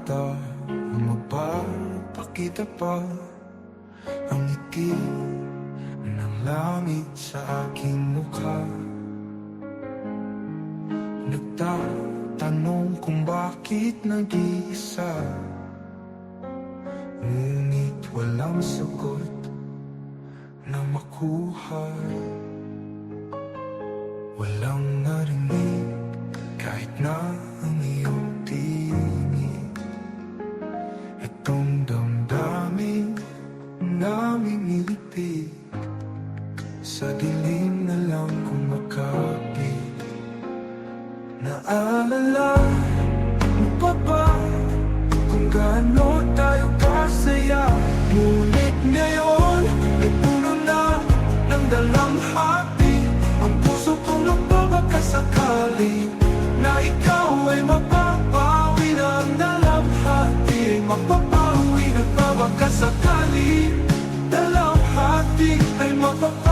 mata ang magpapakita pa ang ngiti ng langit sa aking mukha. Nagtatanong kung bakit nag-iisa, ngunit walang sagot na makuha. Walang narinig kahit na ang iyong tinig. Itong damdamin naming ilipid, sa dilim na lang kung makapit. Naalala mo pa ba kung gaano tayo kasaya? Ngunit ngayon ay puno na ng dalamhati ang puso kong nagpapakasakali na ikaw ay mapapawi na ang dalamhati ay mapapawi. Nagpapakasakali dalamhati ay mapapawi.